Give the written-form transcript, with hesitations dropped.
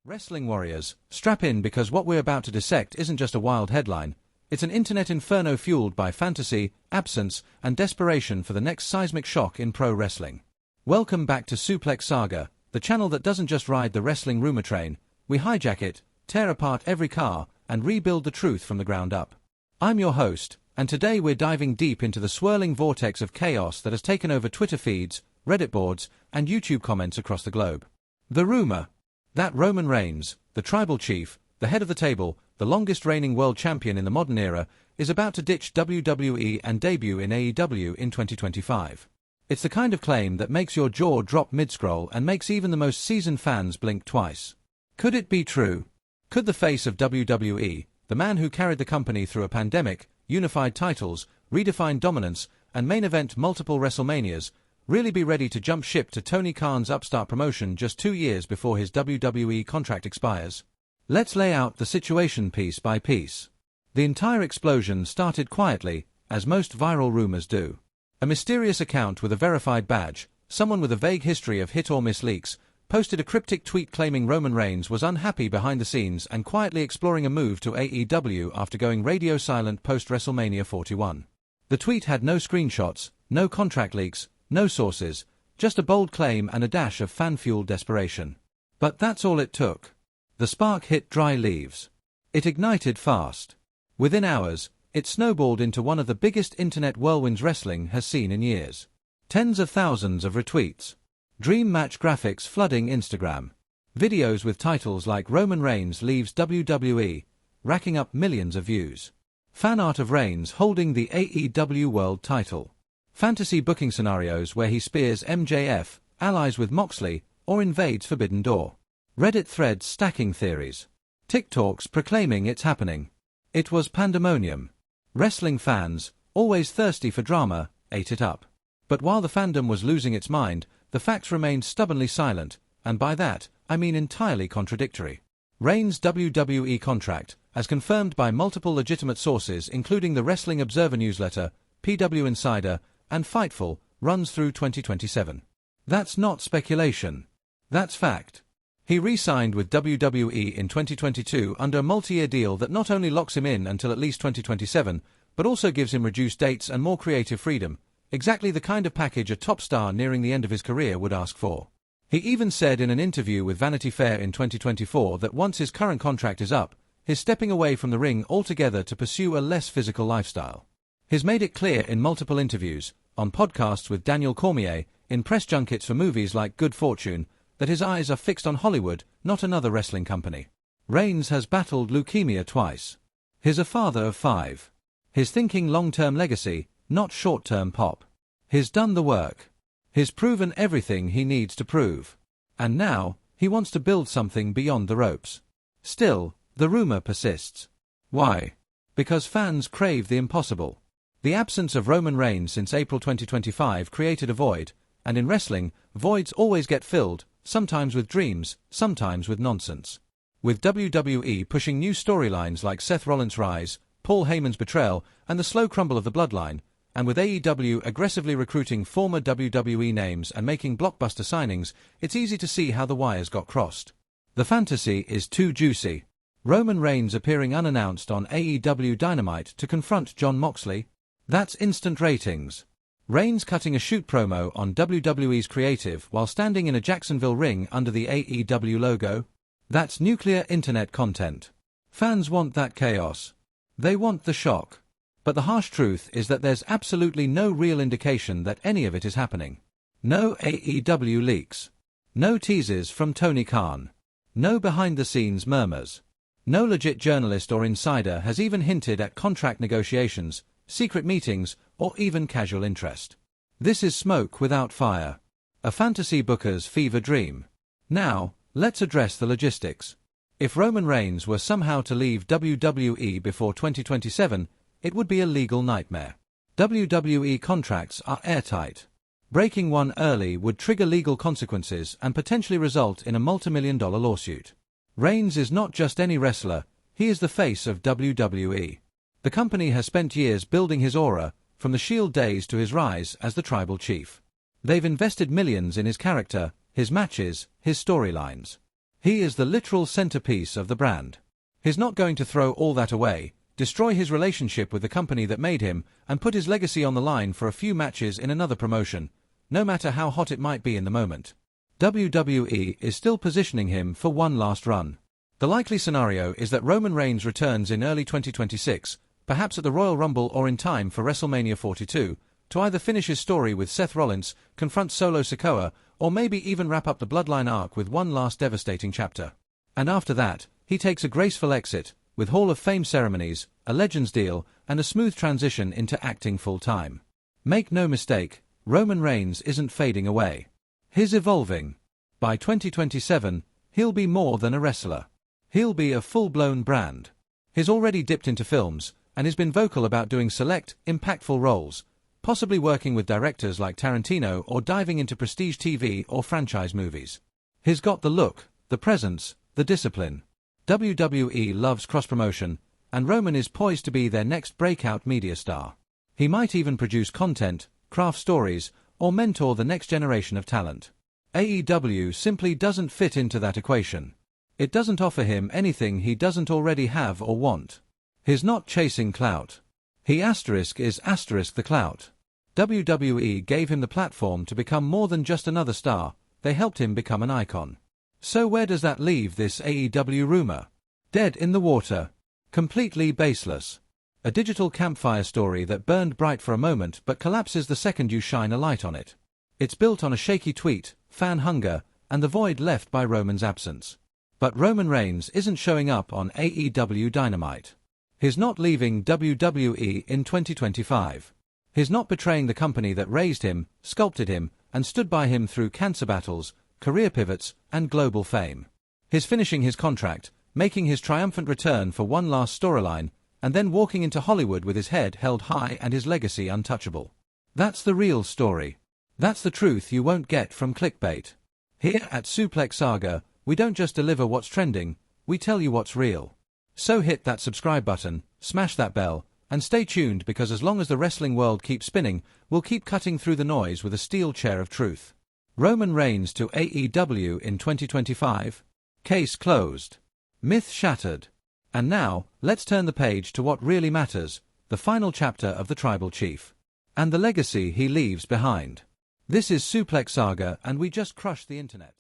Wrestling warriors, strap in because what we're about to dissect isn't just a wild headline, it's an internet inferno fueled by fantasy, absence, and desperation for the next seismic shock in pro wrestling. Welcome back to Suplex Saga, the channel that doesn't just ride the wrestling rumor train, we hijack it, tear apart every car, and rebuild the truth from the ground up. I'm your host, and today we're diving deep into the swirling vortex of chaos that has taken over Twitter feeds, Reddit boards, and YouTube comments across the globe. The rumor that Romanreigns, the tribal chief, the head of the table, the longest reigning world champion in the modern era, is about to ditch WWE and debut in AEW in 2025. It's the kind of claim that makes your jaw drop mid-scroll and makes even the most seasoned fans blink twice. Could it be true? Could the face of WWE, the man who carried the company through a pandemic, unified titles, redefined dominance, and main event multiple WrestleManias, really be ready to jump ship to Tony Khan's upstart promotion just 2 years before his WWE contract expires? Let's lay out the situation piece by piece. The entire explosion started quietly, as most viral rumors do. A mysterious account with a verified badge, someone with a vague history of hit-or-miss leaks, posted a cryptic tweet claiming Romanreigns was unhappy behind the scenes and quietly exploring a move to AEW after going radio silent post-WrestleMania 41. The tweet had no screenshots, no contract leaks, no sources, just a bold claim and a dash of fan-fueled desperation. But that's all it took. The spark hit dry leaves. It ignited fast. Within hours, it snowballed into one of the biggest internet whirlwinds wrestling has seen in years. Tens of thousands of retweets. Dream match graphics flooding Instagram. Videos with titles like Roman Reigns leaves WWE, racking up millions of views. Fan art of Reigns holding the AEW World title. Fantasy booking scenarios where he spears MJF, allies with Moxley, or invades Forbidden Door. Reddit threads stacking theories. TikToks proclaiming it's happening. It was pandemonium. Wrestling fans, always thirsty for drama, ate it up. But while the fandom was losing its mind, the facts remained stubbornly silent, and by that, I mean entirely contradictory. Reigns' WWE contract, as confirmed by multiple legitimate sources including the Wrestling Observer newsletter, PW Insider, and Fightful, runs through 2027. That's not speculation. That's fact. He re-signed with WWE in 2022 under a multi-year deal that not only locks him in until at least 2027, but also gives him reduced dates and more creative freedom, exactly the kind of package a top star nearing the end of his career would ask for. He even said in an interview with Vanity Fair in 2024 that once his current contract is up, he's stepping away from the ring altogether to pursue a less physical lifestyle. He's made it clear in multiple interviews, on podcasts with Daniel Cormier, in press junkets for movies like Good Fortune, that his eyes are fixed on Hollywood, not another wrestling company. Reigns has battled leukemia twice. He's a father of 5. He's thinking long-term legacy, not short-term pop. He's done the work. He's proven everything he needs to prove. And now, he wants to build something beyond the ropes. Still, the rumor persists. Why? Because fans crave the impossible. The absence of Roman Reigns since April 2025 created a void, and in wrestling, voids always get filled, sometimes with dreams, sometimes with nonsense. With WWE pushing new storylines like Seth Rollins' rise, Paul Heyman's betrayal, and the slow crumble of the bloodline, and with AEW aggressively recruiting former WWE names and making blockbuster signings, it's easy to see how the wires got crossed. The fantasy is too juicy. Roman Reigns appearing unannounced on AEW Dynamite to confront Jon Moxley? That's instant ratings. Reigns cutting a shoot promo on WWE's creative while standing in a Jacksonville ring under the AEW logo? That's nuclear internet content. Fans want that chaos. They want the shock. But the harsh truth is that there's absolutely no real indication that any of it is happening. No AEW leaks. No teasers from Tony Khan. No behind-the-scenes murmurs. No legit journalist or insider has even hinted at contract negotiations, secret meetings, or even casual interest. This is smoke without fire. A fantasy booker's fever dream. Now, let's address the logistics. If Roman Reigns were somehow to leave WWE before 2027, it would be a legal nightmare. WWE contracts are airtight. Breaking one early would trigger legal consequences and potentially result in a multi-million-dollar lawsuit. Reigns is not just any wrestler, he is the face of WWE. The company has spent years building his aura, from the Shield days to his rise as the tribal chief. They've invested millions in his character, his matches, his storylines. He is the literal centerpiece of the brand. He's not going to throw all that away, destroy his relationship with the company that made him, and put his legacy on the line for a few matches in another promotion, no matter how hot it might be in the moment. WWE is still positioning him for one last run. The likely scenario is that Roman Reigns returns in early 2026, perhaps at the Royal Rumble or in time for WrestleMania 42, to either finish his story with Seth Rollins, confront Solo Sikoa, or maybe even wrap up the Bloodline arc with one last devastating chapter. And after that, he takes a graceful exit, with Hall of Fame ceremonies, a Legends deal, and a smooth transition into acting full-time. Make no mistake, Roman Reigns isn't fading away. He's evolving. By 2027, he'll be more than a wrestler. He'll be a full-blown brand. He's already dipped into films, and has been vocal about doing select, impactful roles, possibly working with directors like Tarantino or diving into prestige TV or franchise movies. He's got the look, the presence, the discipline. WWE loves cross-promotion, and Roman is poised to be their next breakout media star. He might even produce content, craft stories, or mentor the next generation of talent. AEW simply doesn't fit into that equation. It doesn't offer him anything he doesn't already have or want. He's not chasing clout. He is the clout. WWE gave him the platform to become more than just another star. They helped him become an icon. So where does that leave this AEW rumor? Dead in the water. Completely baseless. A digital campfire story that burned bright for a moment but collapses the second you shine a light on it. It's built on a shaky tweet, fan hunger, and the void left by Roman's absence. But Roman Reigns isn't showing up on AEW Dynamite. He's not leaving WWE in 2025. He's not betraying the company that raised him, sculpted him, and stood by him through cancer battles, career pivots, and global fame. He's finishing his contract, making his triumphant return for one last storyline, and then walking into Hollywood with his head held high and his legacy untouchable. That's the real story. That's the truth you won't get from clickbait. Here at Suplex Saga, we don't just deliver what's trending, we tell you what's real. So hit that subscribe button, smash that bell, and stay tuned because as long as the wrestling world keeps spinning, we'll keep cutting through the noise with a steel chair of truth. Roman Reigns to AEW in 2025? Case closed. Myth shattered. And now, let's turn the page to what really matters, the final chapter of the Tribal Chief. And the legacy he leaves behind. This is Suplex Saga and we just crushed the internet.